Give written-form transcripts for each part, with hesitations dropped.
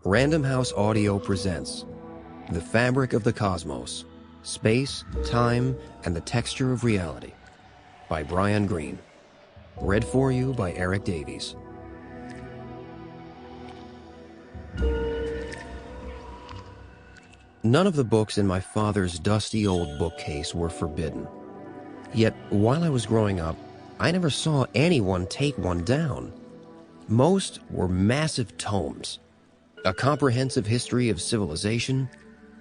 Random House Audio presents The Fabric of the Cosmos, Space, Time, and the Texture of Reality by Brian Greene. Read for you by Erik Davies. None of the books in my father's dusty old bookcase were forbidden. Yet, while I was growing up, I never saw anyone take one down. Most were massive tomes, a comprehensive history of civilization,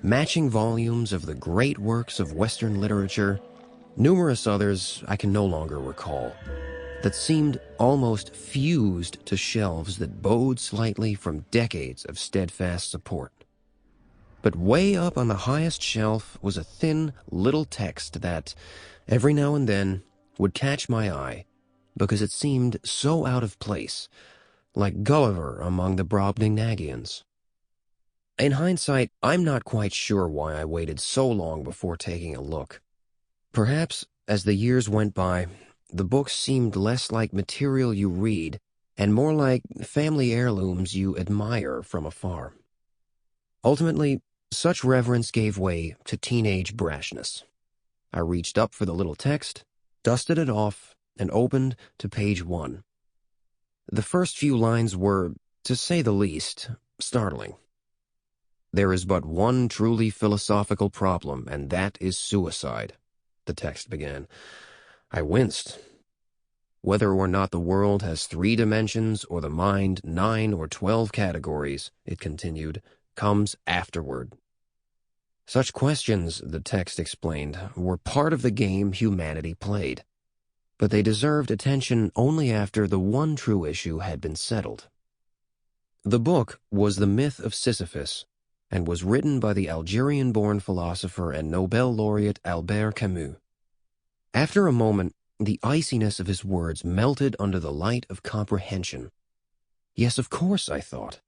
matching volumes of the great works of Western literature, numerous others I can no longer recall, that seemed almost fused to shelves that bowed slightly from decades of steadfast support. But way up on the highest shelf was a thin little text that, every now and then, would catch my eye because it seemed so out of place, like Gulliver among the Brobdingnagians. In hindsight, I'm not quite sure why I waited so long before taking a look. Perhaps, as the years went by, the books seemed less like material you read and more like family heirlooms you admire from afar. Ultimately, such reverence gave way to teenage brashness. I reached up for the little text, dusted it off, and opened to page 1. The first few lines were, to say the least, startling. "There is but one truly philosophical problem, and that is suicide," the text began. I winced. "Whether or not the world has 3 dimensions or the mind 9 or 12 categories," it continued, "comes afterward." Such questions, the text explained, were part of the game humanity played. But they deserved attention only after the one true issue had been settled. The book was The Myth of Sisyphus and was written by the Algerian-born philosopher and Nobel laureate Albert Camus. After a moment, the iciness of his words melted under the light of comprehension. Yes, of course, I thought.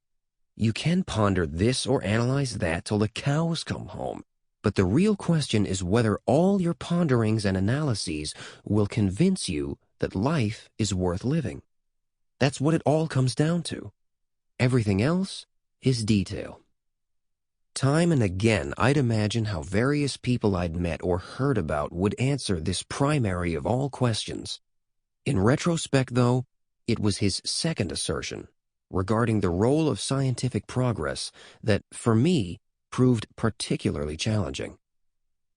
You can ponder this or analyze that till the cows come home. But the real question is whether all your ponderings and analyses will convince you that life is worth living. That's what it all comes down to. Everything else is detail. Time and again, I'd imagine how various people I'd met or heard about would answer this primary of all questions. In retrospect, though, it was his second assertion regarding the role of scientific progress that, for me, proved particularly challenging.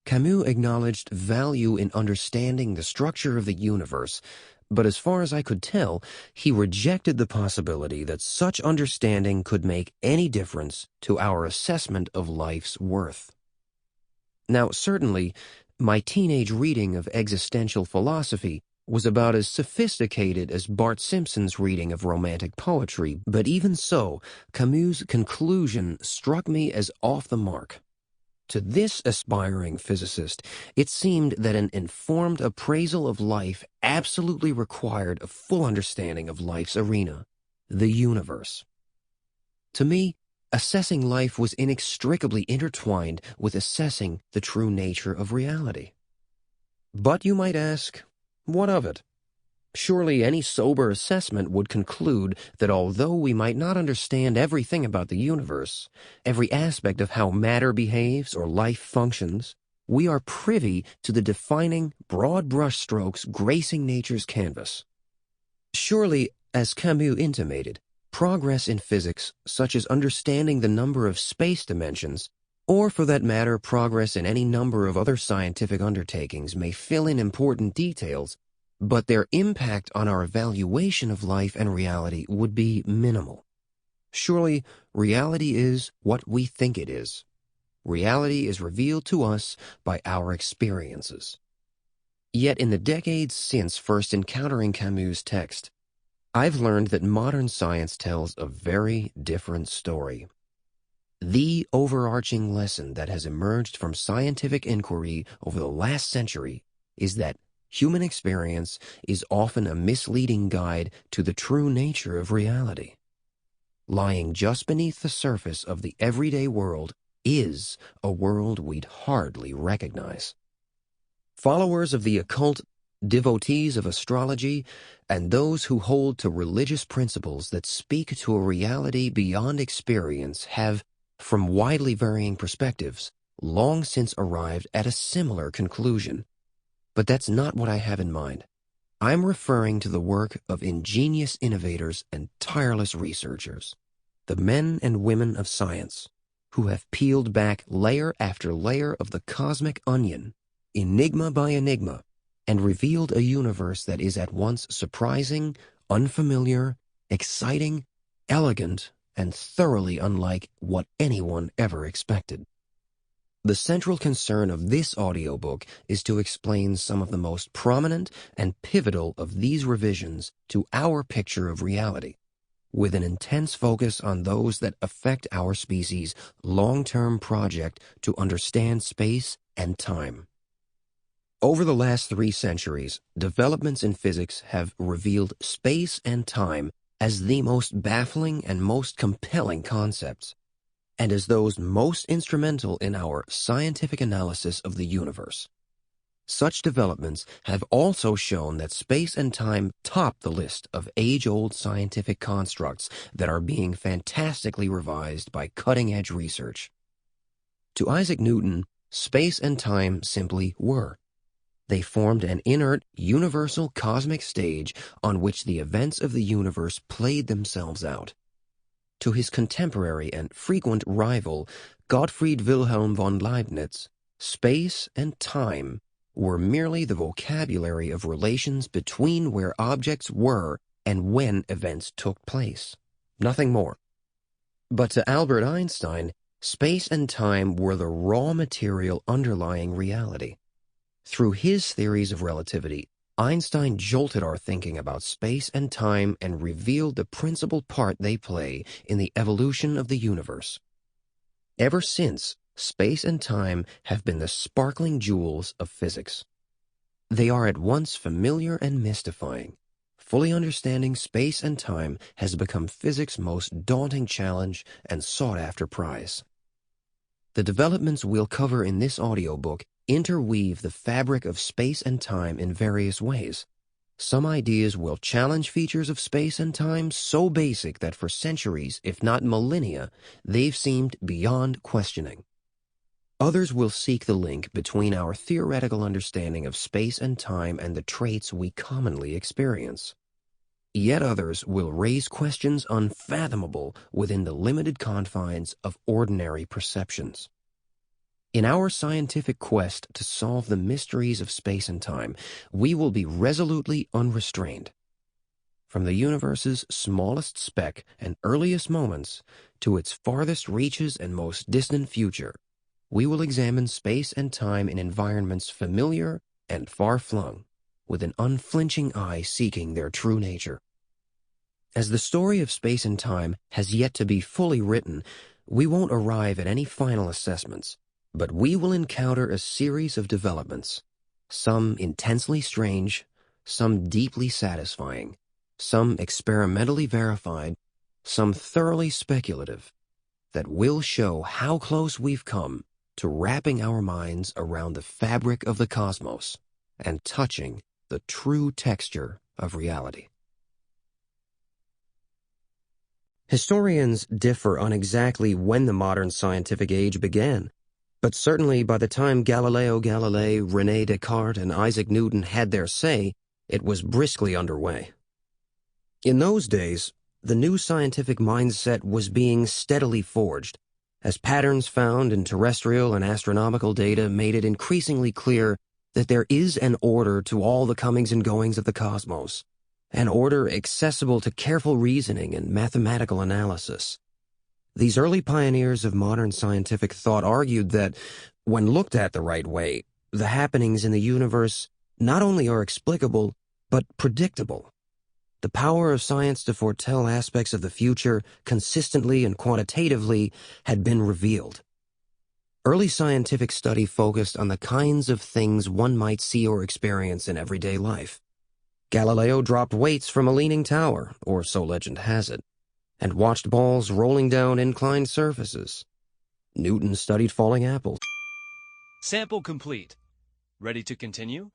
Camus acknowledged value in understanding the structure of the universe, but as far as I could tell, he rejected the possibility that such understanding could make any difference to our assessment of life's worth. Now, certainly, my teenage reading of existential philosophy was about as sophisticated as Bart Simpson's reading of romantic poetry, but even so, Camus' conclusion struck me as off the mark. To this aspiring physicist, it seemed that an informed appraisal of life absolutely required a full understanding of life's arena, the universe. To me, assessing life was inextricably intertwined with assessing the true nature of reality. But you might ask, what of it? Surely any sober assessment would conclude that although we might not understand everything about the universe, every aspect of how matter behaves or life functions, we are privy to the defining broad brushstrokes gracing nature's canvas. Surely, as Camus intimated, progress in physics, such as understanding the number of space dimensions, or for that matter progress in any number of other scientific undertakings, may fill in important details, but their impact on our evaluation of life and reality would be minimal. Surely, reality is what we think it is. Reality is revealed to us by our experiences. Yet in the decades since first encountering Camus' text, I've learned that modern science tells a very different story. The overarching lesson that has emerged from scientific inquiry over the last century is that human experience is often a misleading guide to the true nature of reality. Lying just beneath the surface of the everyday world is a world we'd hardly recognize. Followers of the occult Devotees of astrology, and those who hold to religious principles that speak to a reality beyond experience have, from widely varying perspectives, long since arrived at a similar conclusion. But that's not what I have in mind. I'm referring to the work of ingenious innovators and tireless researchers, the men and women of science, who have peeled back layer after layer of the cosmic onion, enigma by enigma, and revealed a universe that is at once surprising, unfamiliar, exciting, elegant, and thoroughly unlike what anyone ever expected. The central concern of this audiobook is to explain some of the most prominent and pivotal of these revisions to our picture of reality, with an intense focus on those that affect our species' long-term project to understand space and time. Over the last 3 centuries, developments in physics have revealed space and time as the most baffling and most compelling concepts, and as those most instrumental in our scientific analysis of the universe. Such developments have also shown that space and time top the list of age-old scientific constructs that are being fantastically revised by cutting-edge research. To Isaac Newton, space and time simply were. They formed an inert, universal cosmic stage on which the events of the universe played themselves out. To his contemporary and frequent rival, Gottfried Wilhelm von Leibniz, space and time were merely the vocabulary of relations between where objects were and when events took place. Nothing more. But to Albert Einstein, space and time were the raw material underlying reality. Through his theories of relativity, Einstein jolted our thinking about space and time and revealed the principal part they play in the evolution of the universe. Ever since, space and time have been the sparkling jewels of physics. They are at once familiar and mystifying. Fully understanding space and time has become physics' most daunting challenge and sought-after prize. The developments we'll cover in this audiobook interweave the fabric of space and time in various ways. Some ideas will challenge features of space and time so basic that for centuries, if not millennia, they've seemed beyond questioning. Others will seek the link between our theoretical understanding of space and time and the traits we commonly experience. Yet others will raise questions unfathomable within the limited confines of ordinary perceptions. In our scientific quest to solve the mysteries of space and time, we will be resolutely unrestrained. From the universe's smallest speck and earliest moments to its farthest reaches and most distant future, we will examine space and time in environments familiar and far-flung, with an unflinching eye seeking their true nature. As the story of space and time has yet to be fully written, we won't arrive at any final assessments, but we will encounter a series of developments, some intensely strange, some deeply satisfying, some experimentally verified, some thoroughly speculative, that will show how close we've come to wrapping our minds around the fabric of the cosmos and touching the true texture of reality. Historians differ on exactly when the modern scientific age began, but certainly by the time Galileo Galilei, René Descartes, and Isaac Newton had their say, it was briskly underway. In those days, the new scientific mindset was being steadily forged, as patterns found in terrestrial and astronomical data made it increasingly clear that there is an order to all the comings and goings of the cosmos, an order accessible to careful reasoning and mathematical analysis. These early pioneers of modern scientific thought argued that, when looked at the right way, the happenings in the universe not only are explicable, but predictable. The power of science to foretell aspects of the future consistently and quantitatively had been revealed. Early scientific study focused on the kinds of things one might see or experience in everyday life. Galileo dropped weights from a leaning tower, or so legend has it, and watched balls rolling down inclined surfaces. Newton studied falling apples. Sample complete. Ready to continue?